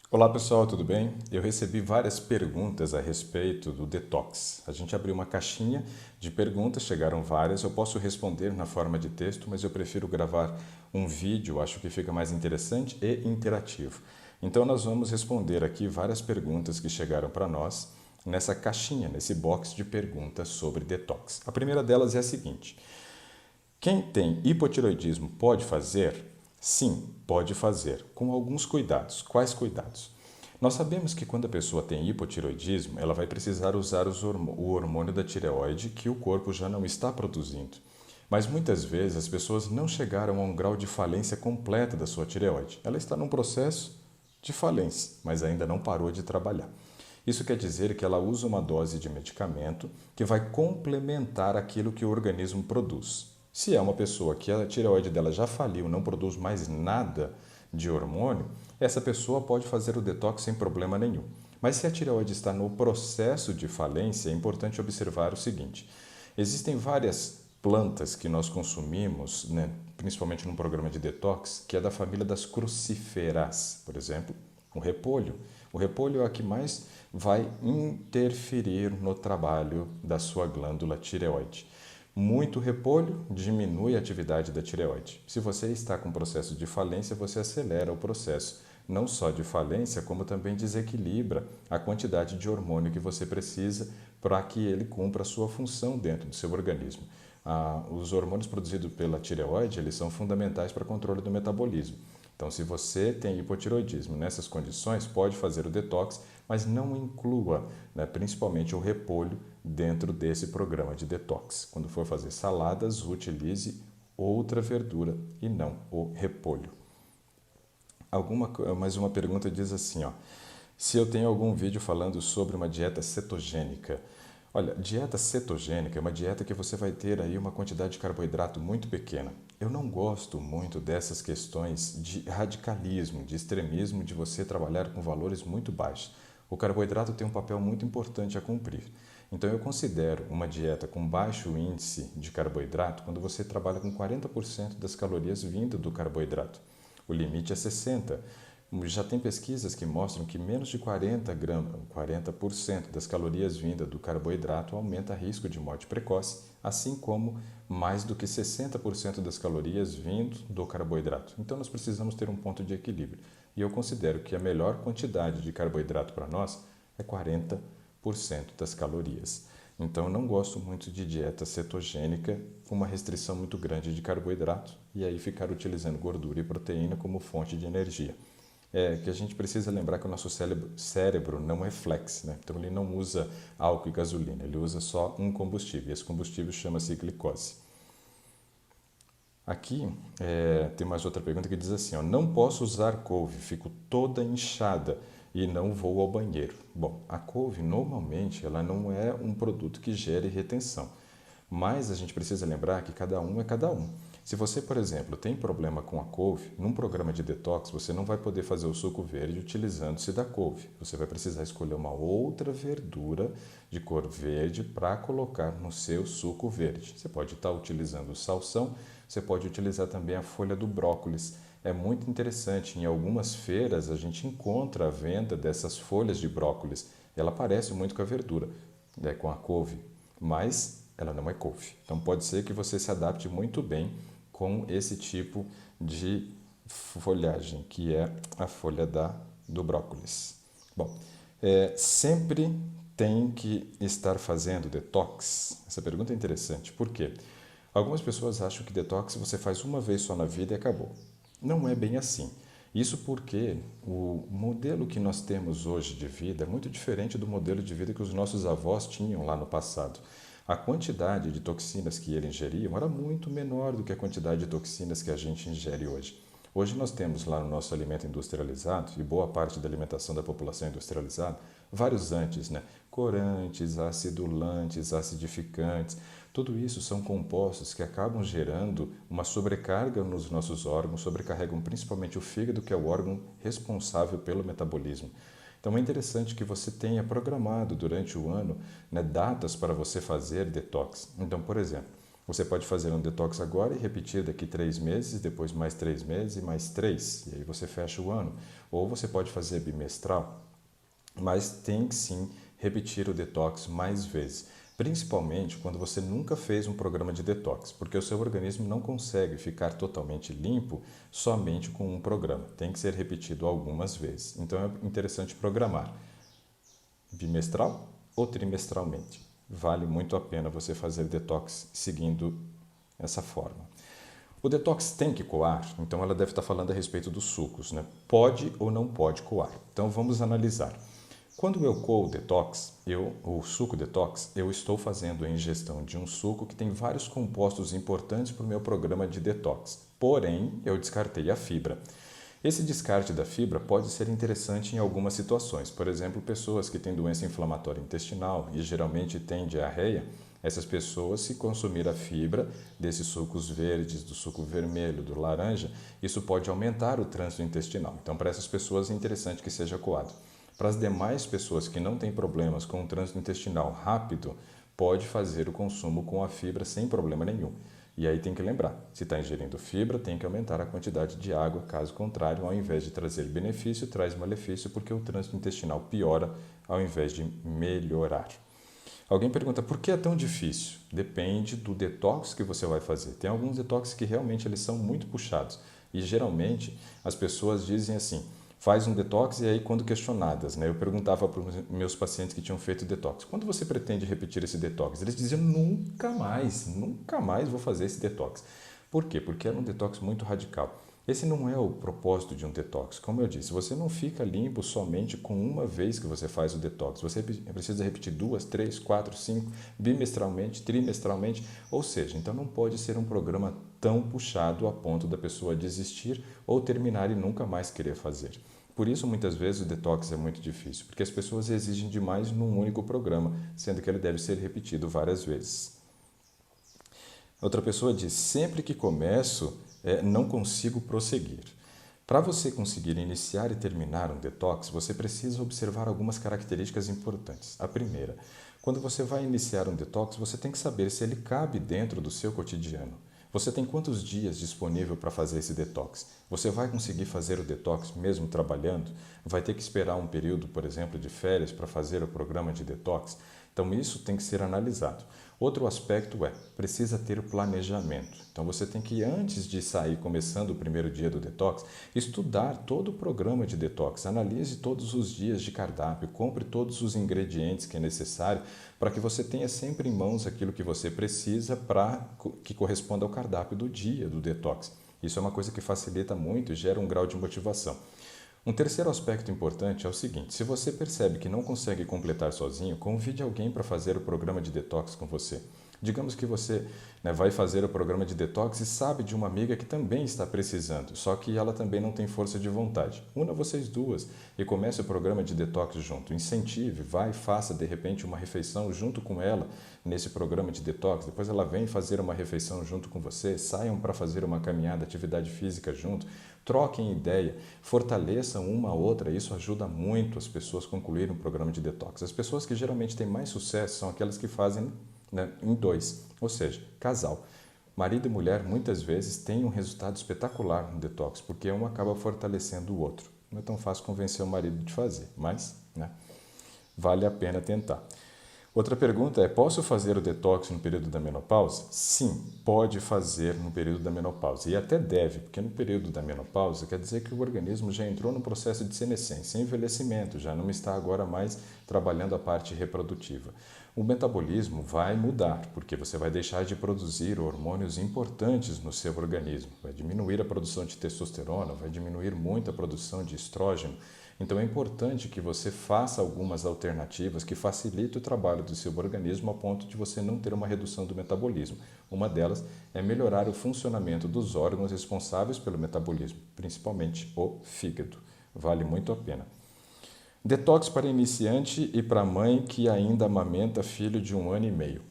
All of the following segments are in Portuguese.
Olá pessoal, tudo bem? Eu recebi várias perguntas a respeito do detox. A gente abriu uma caixinha de perguntas, chegaram várias. Eu posso responder na forma de texto, mas eu prefiro gravar um vídeo, acho que fica mais interessante e interativo. Então nós vamos responder aqui várias perguntas que chegaram para nós nessa caixinha, nesse box de perguntas sobre detox. A primeira delas é a seguinte: quem tem hipotiroidismo pode fazer? Sim, pode fazer, com alguns cuidados. Quais cuidados? Nós sabemos que quando a pessoa tem hipotiroidismo, ela vai precisar usar o hormônio da tireoide que o corpo já não está produzindo. Mas muitas vezes as pessoas não chegaram a um grau de falência completa da sua tireoide. Ela está num processo de falência, mas ainda não parou de trabalhar. Isso quer dizer que ela usa uma dose de medicamento que vai complementar aquilo que o organismo produz. Se é uma pessoa que a tireoide dela já faliu, não produz mais nada de hormônio, essa pessoa pode fazer o detox sem problema nenhum. Mas se a tireoide está no processo de falência, é importante observar o seguinte: existem várias plantas que nós consumimos, né, principalmente num programa de detox, que é da família das crucíferas, por exemplo, o repolho. O repolho é a que mais vai interferir no trabalho da sua glândula tireoide. Muito repolho diminui a atividade da tireoide. Se você está com processo de falência, você acelera o processo, não só de falência, como também desequilibra a quantidade de hormônio que você precisa para que ele cumpra a sua função dentro do seu organismo. Os hormônios produzidos pela tireoide, eles são fundamentais para o controle do metabolismo. Então, se você tem hipotiroidismo nessas condições, pode fazer o detox, mas não inclua, né, principalmente o repolho dentro desse programa de detox. Quando for fazer saladas, utilize outra verdura e não o repolho. Mais uma pergunta diz assim, ó: se eu tenho algum vídeo falando sobre uma dieta cetogênica. Olha, dieta cetogênica é uma dieta que você vai ter aí uma quantidade de carboidrato muito pequena. Eu não gosto muito dessas questões de radicalismo, de extremismo, de você trabalhar com valores muito baixos. O carboidrato tem um papel muito importante a cumprir. Então eu considero uma dieta com baixo índice de carboidrato quando você trabalha com 40% das calorias vindo do carboidrato. O limite é 60%. Já tem pesquisas que mostram que menos de 40% das calorias vindas do carboidrato aumenta risco de morte precoce, assim como mais do que 60% das calorias vindo do carboidrato. Então nós precisamos ter um ponto de equilíbrio. E eu considero que a melhor quantidade de carboidrato para nós é 40% das calorias. Então eu não gosto muito de dieta cetogênica com uma restrição muito grande de carboidrato e aí ficar utilizando gordura e proteína como fonte de energia. É que a gente precisa lembrar que o nosso cérebro não é flex, né? Então ele não usa álcool e gasolina, ele usa só um combustível. E esse combustível chama-se glicose. Aqui tem mais outra pergunta que diz assim, ó: não posso usar couve, fico toda inchada e não vou ao banheiro. Bom, a couve normalmente ela não é um produto que gere retenção, mas a gente precisa lembrar que cada um é cada um. Se você, por exemplo, tem problema com a couve, num programa de detox você não vai poder fazer o suco verde utilizando-se da couve. Você vai precisar escolher uma outra verdura de cor verde para colocar no seu suco verde. Você pode estar utilizando o salsão, você pode utilizar também a folha do brócolis. É muito interessante, em algumas feiras a gente encontra a venda dessas folhas de brócolis. Ela parece muito com a verdura, né, com a couve, mas ela não é couve. Então pode ser que você se adapte muito bem com esse tipo de folhagem, que é a folha do brócolis. Bom, sempre tem que estar fazendo detox? Essa pergunta é interessante. Por quê? Algumas pessoas acham que detox você faz uma vez só na vida e acabou. Não é bem assim. Isso porque o modelo que nós temos hoje de vida é muito diferente do modelo de vida que os nossos avós tinham lá no passado. A quantidade de toxinas que eles ingeriam era muito menor do que a quantidade de toxinas que a gente ingere hoje. Hoje nós temos lá no nosso alimento industrializado, e boa parte da alimentação da população industrializada, vários antes, né? Corantes, acidulantes, acidificantes. Tudo isso são compostos que acabam gerando uma sobrecarga nos nossos órgãos, sobrecarregam principalmente o fígado, que é o órgão responsável pelo metabolismo. Então é interessante que você tenha programado durante o ano, né, datas para você fazer detox. Então, por exemplo, Você pode fazer um detox agora e repetir daqui 3 meses, depois mais 3 meses e mais 3, e aí você fecha o ano. Ou você pode fazer bimestral, mas tem que sim repetir o detox mais vezes. Principalmente quando você nunca fez um programa de detox, porque o seu organismo não consegue ficar totalmente limpo somente com um programa. Tem que ser repetido algumas vezes. Então é interessante programar bimestral ou trimestralmente. Vale muito a pena você fazer detox seguindo essa forma. O detox tem que coar? Então ela deve estar falando a respeito dos sucos, né? Pode ou não pode coar? Então vamos analisar. Quando eu coo o detox, o suco detox, eu estou fazendo a ingestão de um suco que tem vários compostos importantes para o meu programa de detox. Porém, eu descartei a fibra. Esse descarte da fibra pode ser interessante em algumas situações. Por exemplo, pessoas que têm doença inflamatória intestinal e geralmente têm diarreia, essas pessoas, se consumir a fibra desses sucos verdes, do suco vermelho, do laranja, isso pode aumentar o trânsito intestinal. Então, para essas pessoas é interessante que seja coado. Para as demais pessoas que não têm problemas com o trânsito intestinal rápido, pode fazer o consumo com a fibra sem problema nenhum. E aí tem que lembrar, se está ingerindo fibra, tem que aumentar a quantidade de água, caso contrário, ao invés de trazer benefício, traz malefício, porque o trânsito intestinal piora ao invés de melhorar. Alguém pergunta, por que é tão difícil? Depende do detox que você vai fazer. Tem alguns detox que realmente eles são muito puxados. E geralmente as pessoas dizem assim, faz um detox e aí quando questionadas, né, eu perguntava para os meus pacientes que tinham feito detox, quando você pretende repetir esse detox? Eles diziam, nunca mais vou fazer esse detox. Por quê? Porque era um detox muito radical. Esse não é o propósito de um detox. Como eu disse, você não fica limpo somente com uma vez que você faz o detox. Você precisa repetir 2, 3, 4, 5, bimestralmente, trimestralmente. Ou seja, então não pode ser um programa tão puxado a ponto da pessoa desistir ou terminar e nunca mais querer fazer. Por isso, muitas vezes, o detox é muito difícil, porque as pessoas exigem demais num único programa, sendo que ele deve ser repetido várias vezes. Outra pessoa diz, sempre que começo, não consigo prosseguir. Para você conseguir iniciar e terminar um detox, você precisa observar algumas características importantes. A primeira, quando você vai iniciar um detox, você tem que saber se ele cabe dentro do seu cotidiano. Você tem quantos dias disponível para fazer esse detox? Você vai conseguir fazer o detox mesmo trabalhando? Vai ter que esperar um período, por exemplo, de férias para fazer o programa de detox? Então, isso tem que ser analisado. Outro aspecto precisa ter planejamento. Então, você tem que, antes de sair, começando o primeiro dia do detox, estudar todo o programa de detox, analise todos os dias de cardápio, compre todos os ingredientes que é necessário para que você tenha sempre em mãos aquilo que você precisa para que corresponda ao cardápio do dia do detox. Isso é uma coisa que facilita muito e gera um grau de motivação. Um terceiro aspecto importante é o seguinte, se você percebe que não consegue completar sozinho, convide alguém para fazer o programa de detox com você. Digamos que você vai fazer o programa de detox e sabe de uma amiga que também está precisando, só que ela também não tem força de vontade. Una vocês duas e comece o programa de detox junto. Incentive, vai e faça de repente uma refeição junto com ela nesse programa de detox. Depois ela vem fazer uma refeição junto com você, saiam para fazer uma caminhada, atividade física junto. Troquem ideia, fortaleçam uma a outra, isso ajuda muito as pessoas a concluírem um programa de detox. As pessoas que geralmente têm mais sucesso são aquelas que fazem em dois, ou seja, casal. Marido e mulher muitas vezes têm um resultado espetacular no detox, porque um acaba fortalecendo o outro. Não é tão fácil convencer o marido de fazer, mas vale a pena tentar. Outra pergunta é, posso fazer o detox no período da menopausa? Sim, pode fazer no período da menopausa. E até deve, porque no período da menopausa quer dizer que o organismo já entrou no processo de senescência, envelhecimento, já não está agora mais trabalhando a parte reprodutiva. O metabolismo vai mudar, porque você vai deixar de produzir hormônios importantes no seu organismo. Vai diminuir a produção de testosterona, vai diminuir muito a produção de estrógeno. Então é importante que você faça algumas alternativas que facilitem o trabalho do seu organismo a ponto de você não ter uma redução do metabolismo. Uma delas é melhorar o funcionamento dos órgãos responsáveis pelo metabolismo, principalmente o fígado. Vale muito a pena. Detox para iniciante e para mãe que ainda amamenta filho de 1 ano e meio.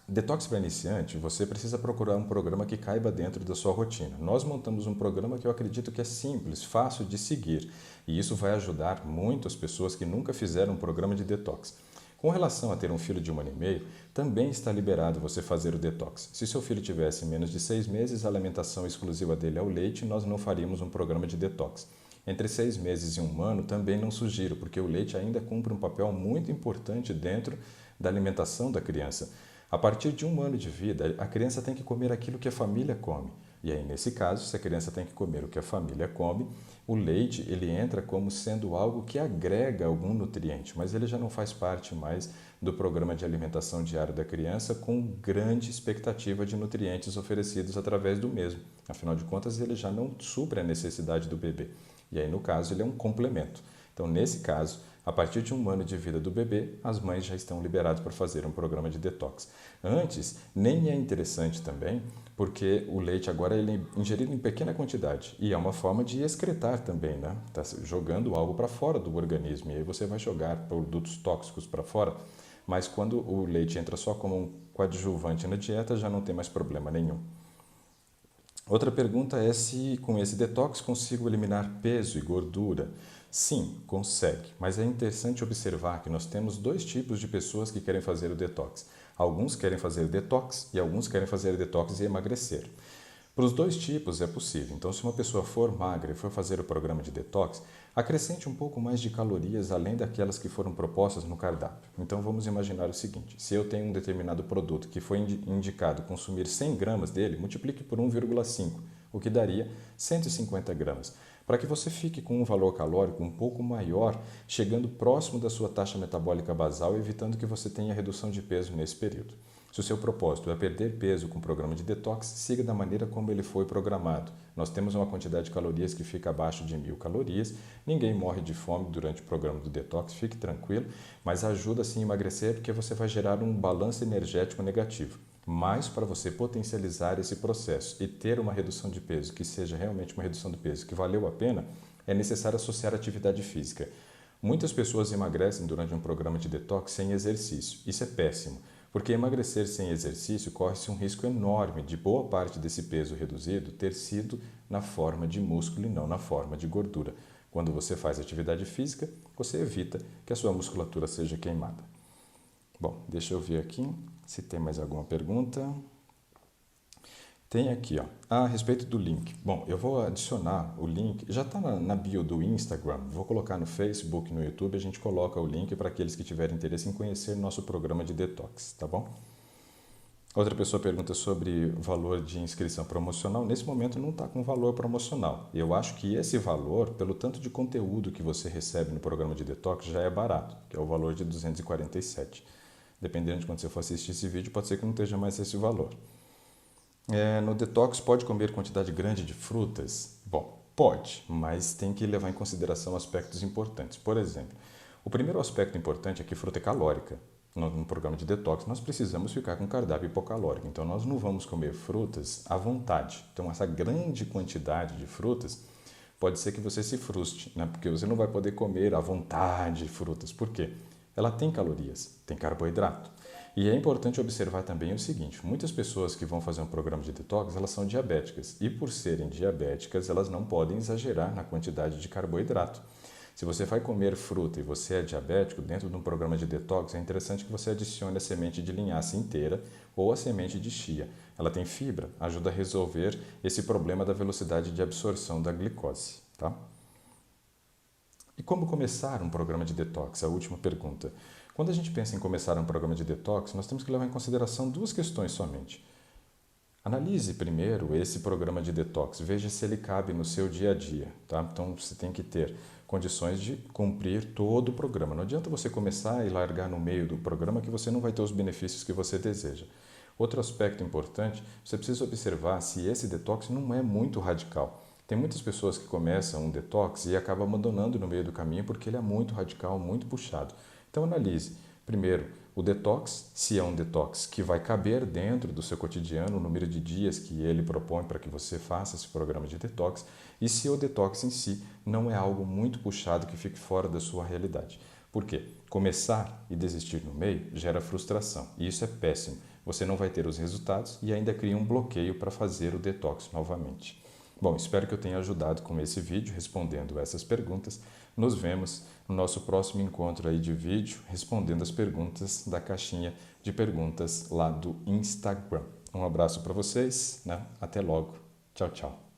Detox para iniciante, você precisa procurar um programa que caiba dentro da sua rotina. Nós montamos um programa que eu acredito que é simples, fácil de seguir, e isso vai ajudar muito as pessoas que nunca fizeram um programa de detox. Com relação a ter um filho de 1 ano e meio, também está liberado você fazer o detox. Se seu filho tivesse menos de 6 meses, a alimentação exclusiva dele é o leite, nós não faríamos um programa de detox. Entre 6 meses e 1 ano também não sugiro, porque o leite ainda cumpre um papel muito importante dentro da alimentação da criança. A partir de 1 ano de vida, a criança tem que comer aquilo que a família come. E aí, nesse caso, se a criança tem que comer o que a família come, o leite ele entra como sendo algo que agrega algum nutriente, mas ele já não faz parte mais do programa de alimentação diária da criança com grande expectativa de nutrientes oferecidos através do mesmo. Afinal de contas, ele já não supre a necessidade do bebê. E aí, no caso, ele é um complemento. Então, nesse caso, a partir de 1 ano de vida do bebê, as mães já estão liberadas para fazer um programa de detox. Antes, nem é interessante também, porque o leite agora ele é ingerido em pequena quantidade e é uma forma de excretar também, né? Está jogando algo para fora do organismo e aí você vai jogar produtos tóxicos para fora, mas quando o leite entra só como um coadjuvante na dieta, já não tem mais problema nenhum. Outra pergunta é se com esse detox consigo eliminar peso e gordura. Sim, consegue, mas é interessante observar que nós temos 2 tipos de pessoas que querem fazer o detox. Alguns querem fazer detox e alguns querem fazer detox e emagrecer. Para os 2 tipos é possível. Então, se uma pessoa for magra e for fazer o programa de detox, acrescente um pouco mais de calorias além daquelas que foram propostas no cardápio. Então, vamos imaginar o seguinte: se eu tenho um determinado produto que foi indicado consumir 100 gramas dele, multiplique por 1,5, o que daria 150 gramas. Para que você fique com um valor calórico um pouco maior, chegando próximo da sua taxa metabólica basal, evitando que você tenha redução de peso nesse período. Se o seu propósito é perder peso com o programa de detox, siga da maneira como ele foi programado. Nós temos uma quantidade de calorias que fica abaixo de 1.000 calorias, ninguém morre de fome durante o programa do detox, fique tranquilo, mas ajuda sim a emagrecer porque você vai gerar um balanço energético negativo. Mas para você potencializar esse processo e ter uma redução de peso que seja realmente uma redução de peso que valeu a pena, é necessário associar atividade física. Muitas pessoas emagrecem durante um programa de detox sem exercício. Isso é péssimo, porque emagrecer sem exercício corre-se um risco enorme de boa parte desse peso reduzido ter sido na forma de músculo e não na forma de gordura. Quando você faz atividade física, você evita que a sua musculatura seja queimada. Bom, deixa eu ver aqui se tem mais alguma pergunta. Tem aqui, ó, a respeito do link. Bom, eu vou adicionar o link, já está na bio do Instagram, vou colocar no Facebook, no YouTube, a gente coloca o link para aqueles que tiverem interesse em conhecer nosso programa de detox, tá bom? Outra pessoa pergunta sobre valor de inscrição promocional. Nesse momento não está com valor promocional. Eu acho que esse valor, pelo tanto de conteúdo que você recebe no programa de detox, já é barato, que é o valor de R$ 247. Dependendo de quando você for assistir esse vídeo, pode ser que não esteja mais esse valor. No detox, pode comer quantidade grande de frutas? Bom, pode, mas tem que levar em consideração aspectos importantes. Por exemplo, o primeiro aspecto importante é que fruta é calórica. No programa de detox, nós precisamos ficar com cardápio hipocalórico, então nós não vamos comer frutas à vontade. Então, essa grande quantidade de frutas pode ser que você se frustre, né? Porque você não vai poder comer à vontade frutas. Por quê? Ela tem calorias, tem carboidrato. E é importante observar também o seguinte: muitas pessoas que vão fazer um programa de detox, elas são diabéticas. E por serem diabéticas, elas não podem exagerar na quantidade de carboidrato. Se você vai comer fruta e você é diabético, dentro de um programa de detox, é interessante que você adicione a semente de linhaça inteira ou a semente de chia. Ela tem fibra, ajuda a resolver esse problema da velocidade de absorção da glicose, tá? E como começar um programa de detox? A última pergunta. Quando a gente pensa em começar um programa de detox, nós temos que levar em consideração 2 questões somente. Analise primeiro esse programa de detox, veja se ele cabe no seu dia a dia, tá? Então você tem que ter condições de cumprir todo o programa. Não adianta você começar e largar no meio do programa que você não vai ter os benefícios que você deseja. Outro aspecto importante, você precisa observar se esse detox não é muito radical. Tem muitas pessoas que começam um detox e acabam abandonando no meio do caminho porque ele é muito radical, muito puxado. Então analise, primeiro, o detox, se é um detox que vai caber dentro do seu cotidiano, o número de dias que ele propõe para que você faça esse programa de detox, e se o detox em si não é algo muito puxado que fique fora da sua realidade. Por quê? Começar e desistir no meio gera frustração, e isso é péssimo. Você não vai ter os resultados e ainda cria um bloqueio para fazer o detox novamente. Bom, espero que eu tenha ajudado com esse vídeo respondendo essas perguntas. Nos vemos no nosso próximo encontro aí de vídeo, respondendo as perguntas da caixinha de perguntas lá do Instagram. Um abraço para vocês, né? Até logo. Tchau, tchau.